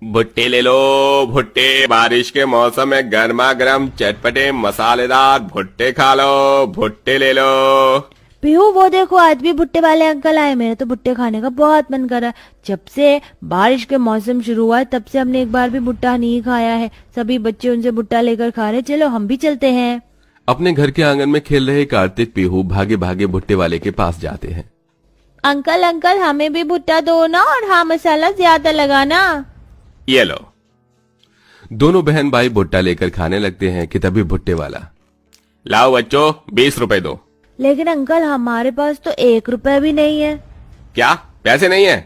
भुट्टे ले लो भुट्टे, बारिश के मौसम में गर्मा गर्म चटपटे मसालेदार भुट्टे खा लो, भुट्टे ले लो। पीहू वो देखो आज भी भुट्टे वाले अंकल आए, मेरा तो भुट्टे खाने का बहुत मन कर रहा है। जब से बारिश के मौसम शुरू हुआ है तब से हमने एक बार भी भुट्टा नहीं खाया है। सभी बच्चे उनसे भुट्टा लेकर खा रहे, चलो हम भी चलते हैं। अपने घर के आंगन में खेल रहे कार्तिक पीहू भागे भागे भुट्टे वाले के पास जाते हैं। अंकल अंकल हमें भी भुट्टा दो ना, और हाँ मसाला ज्यादा लगाना। ये लो। दोनों बहन भाई भुट्टा लेकर खाने लगते हैं कि तभी भुट्टे वाला, लाओ बच्चों 20 रुपए दो। लेकिन अंकल हमारे पास तो 1 रुपया भी नहीं है। क्या पैसे नहीं है?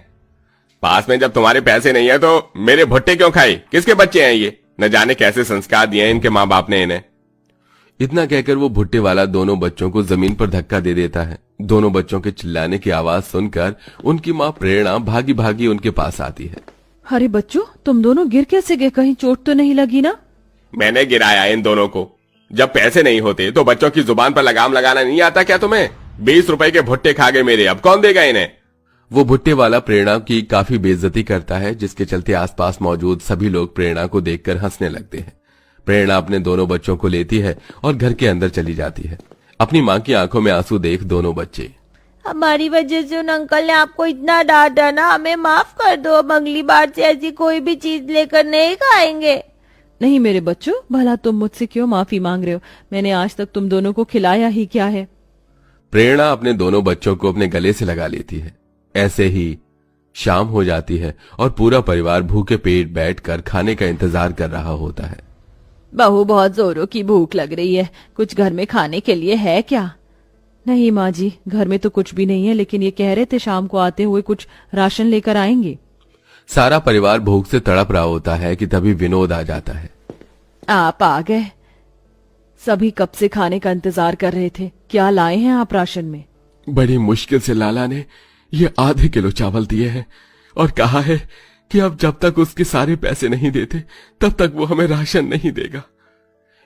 पास में जब तुम्हारे पैसे नहीं है तो मेरे भुट्टे क्यों खाए? किसके बच्चे हैं ये? न जाने कैसे संस्कार दिए हैं इनके माँ बाप ने इन्हें। इतना कहकर वो भुट्टे वाला दोनों बच्चों को जमीन पर धक्का दे देता है। दोनों बच्चों के चिल्लाने की आवाज सुनकर उनकी माँ प्रेरणा भागी भागी उनके पास आती है। अरे बच्चों तुम दोनों गिर कैसे गए, कहीं चोट तो नहीं लगी ना? मैंने गिराया इन दोनों को। जब पैसे नहीं होते तो बच्चों की जुबान पर लगाम लगाना नहीं आता क्या तुम्हें? 20 रुपए के भुट्टे खा गए मेरे, अब कौन देगा इन्हें? वो भुट्टे वाला प्रेरणा की काफी बेइज्जती करता है, जिसके चलते आसपास मौजूद सभी लोग प्रेरणा को देखकर हंसने लगते हैं। प्रेरणा अपने दोनों बच्चों को लेती है और घर के अंदर चली जाती है। अपनी माँ की आंखों में आंसू देख दोनों बच्चे, हमारी वजह से उन अंकल ने आपको इतना डांटा ना, हमें माफ कर दो। अब अगली बार से ऐसी कोई भी चीज लेकर नहीं खाएंगे। नहीं मेरे बच्चों, भला तुम मुझसे क्यों माफी मांग रहे हो? मैंने आज तक तुम दोनों को खिलाया ही क्या है? प्रेरणा अपने दोनों बच्चों को अपने गले से लगा लेती है। ऐसे ही शाम हो जाती है और पूरा परिवार भूखे पेट बैठकर खाने का इंतजार कर रहा होता है। बहू बहुत जोरों की भूख लग रही है, कुछ घर में खाने के लिए है क्या? नहीं माँ जी, घर में तो कुछ भी नहीं है, लेकिन ये कह रहे थे शाम को आते हुए कुछ राशन लेकर आएंगे। सारा परिवार भूख से तड़प रहा होता है कि तभी विनोद आ जाता है। आप आ गए। सभी कब से खाने का इंतजार कर रहे थे। क्या लाए हैं आप राशन में? बड़ी मुश्किल से लाला ने ये आधे किलो चावल दिए हैं और कहा है कि अब जब तक उसके सारे पैसे नहीं देते तब तक वो हमें राशन नहीं देगा।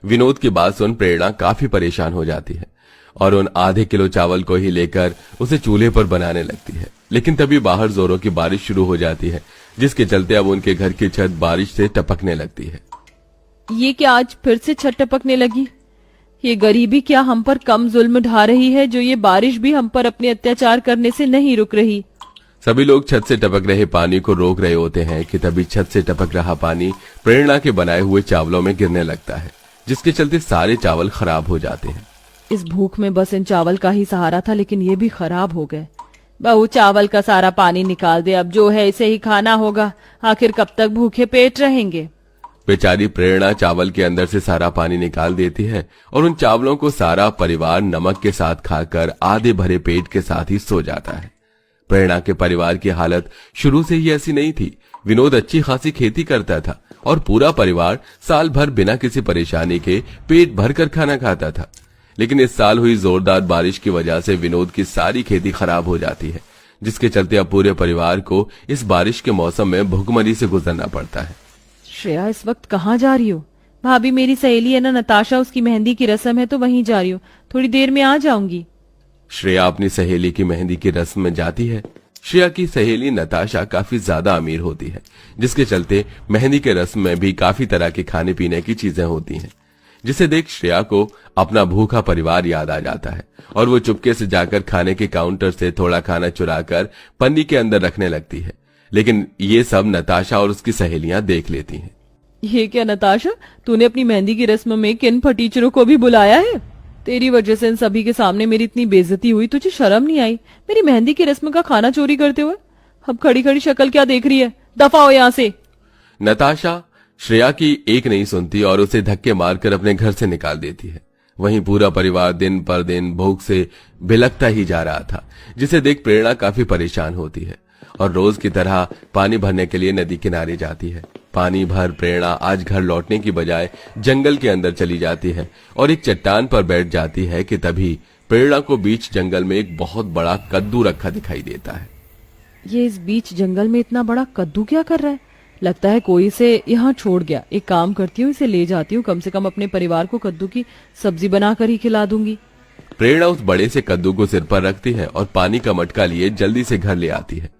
विनोद की बात सुन प्रेरणा काफी परेशान हो जाती है और उन आधे किलो चावल को ही लेकर उसे चूल्हे पर बनाने लगती है। लेकिन तभी बाहर जोरों की बारिश शुरू हो जाती है, जिसके चलते अब उनके घर की छत बारिश से टपकने लगती है। ये क्या आज फिर से छत टपकने लगी? ये गरीबी क्या हम पर कम जुल्म ढा रही है, जो ये बारिश भी हम पर अपने अत्याचार करने से नहीं रुक रही? सभी लोग छत से टपक रहे पानी को रोक रहे होते हैं कि तभी छत से टपक रहा पानी प्रेरणा के बनाए हुए चावलों में गिरने लगता है, जिसके चलते सारे चावल खराब हो जाते हैं। इस भूख में बस इन चावल का ही सहारा था, लेकिन ये भी खराब हो गए। बहू चावल का सारा पानी निकाल दे, अब जो है इसे ही खाना होगा। आखिर कब तक भूखे पेट रहेंगे? बेचारी प्रेरणा चावल के अंदर से सारा पानी निकाल देती है और उन चावलों को सारा परिवार नमक के साथ खाकर आधे भरे पेट के साथ ही सो जाता है। प्रेरणा के परिवार की हालत शुरू से ही ऐसी नहीं थी। विनोद अच्छी खासी खेती करता था और पूरा परिवार साल भर बिना किसी परेशानी के पेट भरकर खाना खाता था। लेकिन इस साल हुई जोरदार बारिश की वजह से विनोद की सारी खेती खराब हो जाती है, जिसके चलते अब पूरे परिवार को इस बारिश के मौसम में भुखमरी से गुजरना पड़ता है। श्रेया इस वक्त कहाँ जा रही हो? भाभी मेरी सहेली है ना नताशा, उसकी मेहंदी की रस्म है तो वहीं जा रही हूँ, थोड़ी देर में आ जाऊंगी। श्रेया अपनी सहेली की मेहंदी की रस्म में जाती है। श्रेया की सहेली नताशा काफी ज्यादा अमीर होती है, जिसके चलते मेहंदी के रस्म में भी काफी तरह के खाने पीने की चीजें होती हैं, जिसे देख श्रेया को अपना भूखा परिवार याद आ जाता है और वो चुपके से जाकर खाने के काउंटर से थोड़ा खाना चुराकर पन्नी के अंदर रखने लगती है। लेकिन ये सब नताशा और उसकी सहेलियां देख लेती हैं। ये क्या नताशा, तूने अपनी मेहंदी की रस्म में किन फटीचरों को भी बुलाया है? तेरी वजह से इन सभी के सामने मेरी इतनी बेइज्जती हुई, तुझे शर्म नहीं आई मेरी मेहंदी की रस्म का खाना चोरी करते हुए? अब खड़ी खड़ी शक्ल क्या देख रही है, दफा हो यहाँ से। नताशा श्रेया की एक नहीं सुनती और उसे धक्के मारकर अपने घर से निकाल देती है। वहीं पूरा परिवार दिन पर दिन भूख से भिलकता ही जा रहा था, जिसे देख प्रेरणा काफी परेशान होती है और रोज की तरह पानी भरने के लिए नदी किनारे जाती है। पानी भर प्रेरणा आज घर लौटने की बजाय जंगल के अंदर चली जाती है और एक चट्टान पर बैठ जाती है कि तभी प्रेरणा को बीच जंगल में एक बहुत बड़ा कद्दू रखा दिखाई देता है। ये इस बीच जंगल में इतना बड़ा कद्दू क्या कर रहा है? लगता है कोई इसे यहाँ छोड़ गया। एक काम करती हूँ, इसे ले जाती हूँ, कम से कम अपने परिवार को कद्दू की सब्जी बनाकर ही खिला दूंगी। प्रेरणा उस बड़े से कद्दू को सिर पर रखती है और पानी का मटका लिए जल्दी से घर ले आती है।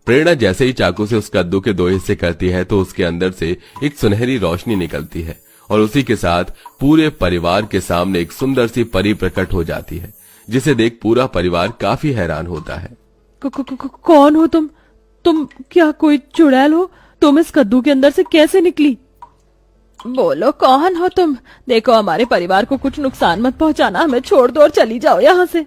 प्रेरणा जैसे ही चाकू से उस कद्दू के 2 हिस्से करती है तो उसके अंदर से एक सुनहरी रोशनी निकलती है और उसी के साथ पूरे परिवार के सामने एक सुंदर सी परी प्रकट हो जाती है, जिसे देख पूरा परिवार काफी हैरान होता है। कौन हो तुम? तुम क्या कोई चुड़ैल हो? तुम इस कद्दू के अंदर से कैसे निकली? बोलो कौन हो तुम? देखो हमारे परिवार को कुछ नुकसान मत पहुंचाना, हमें छोड़ दो और चली जाओ यहाँ से।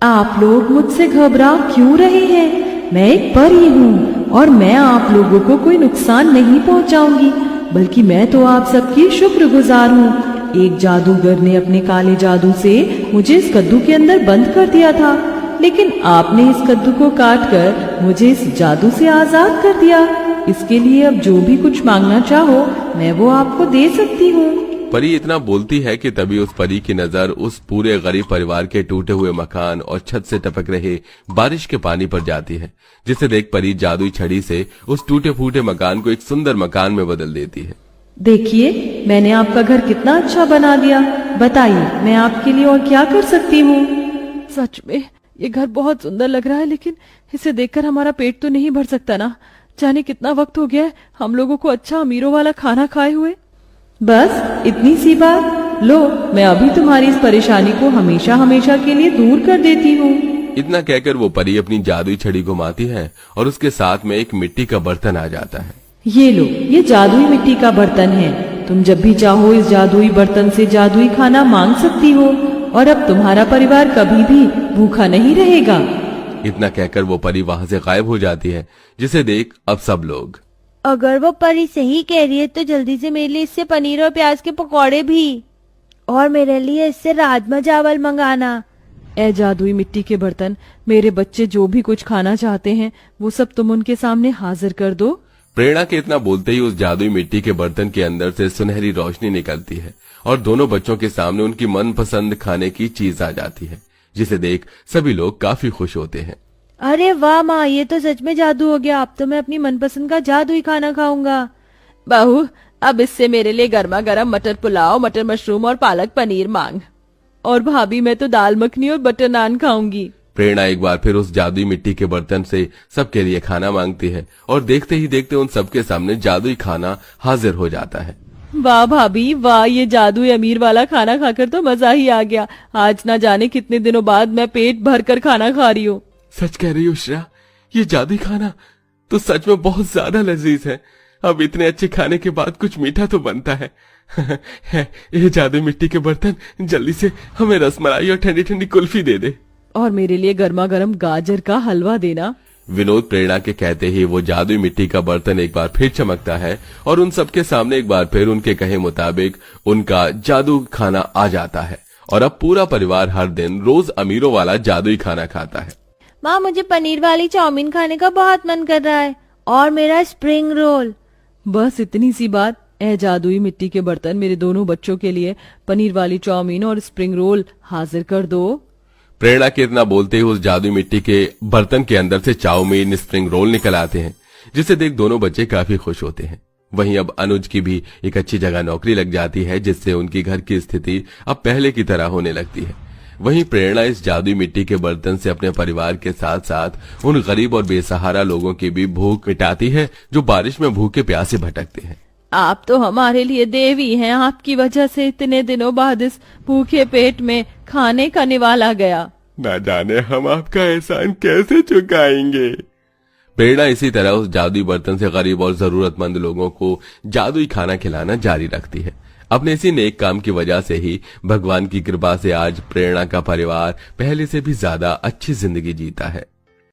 आप लोग मुझसे घबरा क्यों रहे हैं? मैं एक परी हूँ और मैं आप लोगों को कोई नुकसान नहीं पहुँचाऊंगी, बल्कि मैं तो आप सबकी शुक्रगुजार हूँ। एक जादूगर ने अपने काले जादू से मुझे इस कद्दू के अंदर बंद कर दिया था, लेकिन आपने इस कद्दू को काट कर मुझे इस जादू से आजाद कर दिया। इसके लिए अब जो भी कुछ मांगना चाहो मैं वो आपको दे सकती हूँ। परी इतना बोलती है कि तभी उस परी की नजर उस पूरे गरीब परिवार के टूटे हुए मकान और छत से टपक रहे बारिश के पानी पर जाती है, जिसे देख परी जादुई छड़ी से उस टूटे फूटे मकान को एक सुंदर मकान में बदल देती है। देखिए मैंने आपका घर कितना अच्छा बना दिया, बताइए मैं आपके लिए और क्या कर सकती हूँ? सच में ये घर बहुत सुंदर लग रहा है, लेकिन इसे देखकर हमारा पेट तो नहीं भर सकता ना। जाने कितना वक्त हो गया है हम लोगों को अच्छा अमीरों वाला खाना खाए हुए। बस इतनी सी बात? लो मैं अभी तुम्हारी इस परेशानी को हमेशा हमेशा के लिए दूर कर देती हूँ। इतना कहकर वो परी अपनी जादुई छड़ी घुमाती है और उसके साथ में एक मिट्टी का बर्तन आ जाता है। ये लो, ये जादुई मिट्टी का बर्तन है। तुम जब भी चाहो इस जादुई बर्तन से जादुई खाना मांग सकती हो और अब तुम्हारा परिवार कभी भी भूखा नहीं रहेगा। इतना कहकर वो परी वहाँ से गायब हो जाती है, जिसे देख अब सब लोग। अगर वो परी सही कह रही है तो जल्दी से मेरे लिए इससे पनीर और प्याज के पकौड़े भी, और मेरे लिए इससे राजमा चावल मंगाना। ए जादुई मिट्टी के बर्तन, मेरे बच्चे जो भी कुछ खाना चाहते हैं वो सब तुम उनके सामने हाजिर कर दो। प्रेरणा के इतना बोलते ही उस जादुई मिट्टी के बर्तन के अंदर से सुनहरी रोशनी निकलती है और दोनों बच्चों के सामने उनकी मनपसंद खाने की चीज आ जाती है, जिसे देख सभी लोग काफी खुश होते हैं। अरे वाह माँ, ये तो सच में जादू हो गया। अब तो मैं अपनी मनपसंद का जादुई खाना खाऊंगा। बहू अब इससे मेरे लिए गर्मा गर्म मटर पुलाव, मटर मशरूम और पालक पनीर मांग। और भाभी मैं तो दाल मखनी और बटर नान खाऊंगी। प्रेरणा एक बार फिर उस जादुई मिट्टी के बर्तन से सबके लिए खाना मांगती है और देखते ही देखते उन सबके सामने जादुई खाना हाजिर हो जाता है। वाह भाभी वाह, ये जादुई अमीर वाला खाना खाकर तो मजा ही आ गया। आज ना जाने कितने दिनों बाद मैं पेट भर कर खाना खा रही हूँ। सच कह रही हो श्रेया, ये जादुई खाना तो सच में बहुत ज्यादा लजीज है। अब इतने अच्छे खाने के बाद कुछ मीठा तो बनता है। ये जादुई मिट्टी के बर्तन जल्दी से हमें रसमलाई और ठंडी ठंडी कुल्फी दे दे और मेरे लिए गर्मा गर्म गाजर का हलवा देना। विनोद प्रेरणा के कहते ही वो जादुई मिट्टी का बर्तन एक बार फिर चमकता है और उन सबके सामने एक बार फिर उनके कहे मुताबिक उनका जादू खाना आ जाता है और अब पूरा परिवार हर दिन रोज अमीरों वाला जादुई खाना खाता है। माँ मुझे पनीर वाली चाउमीन खाने का बहुत मन कर रहा है और मेरा स्प्रिंग रोल। बस इतनी सी बात। ए जादुई मिट्टी के बर्तन, मेरे दोनों बच्चों के लिए पनीर वाली चाउमीन और स्प्रिंग रोल हाजिर कर दो। प्रेरणा के इतना बोलते ही उस जादुई मिट्टी के बर्तन के अंदर से चाउमीन, स्प्रिंग रोल निकल आते हैं, जिसे देख दोनों बच्चे काफी खुश होते हैं। वहीं अब अनुज की भी एक अच्छी जगह नौकरी लग जाती है, जिससे उनकी घर की स्थिति अब पहले की तरह होने लगती है। वहीं प्रेरणा इस जादुई मिट्टी के बर्तन से अपने परिवार के साथ साथ उन गरीब और बेसहारा लोगों की भी भूख मिटाती है जो बारिश में भूखे प्यासे भटकते हैं। आप तो हमारे लिए देवी हैं, आपकी वजह से इतने दिनों बाद इस भूखे पेट में खाने का निवाला गया। ना जाने हम आपका एहसान कैसे चुकाएंगे। प्रेरणा इसी तरह उस जादुई बर्तन से गरीब और जरूरतमंद लोगों को जादुई खाना खिलाना जारी रखती है। अपने इसी नेक काम की वजह से ही भगवान की कृपा से आज प्रेरणा का परिवार पहले से भी ज्यादा अच्छी जिंदगी जीता है।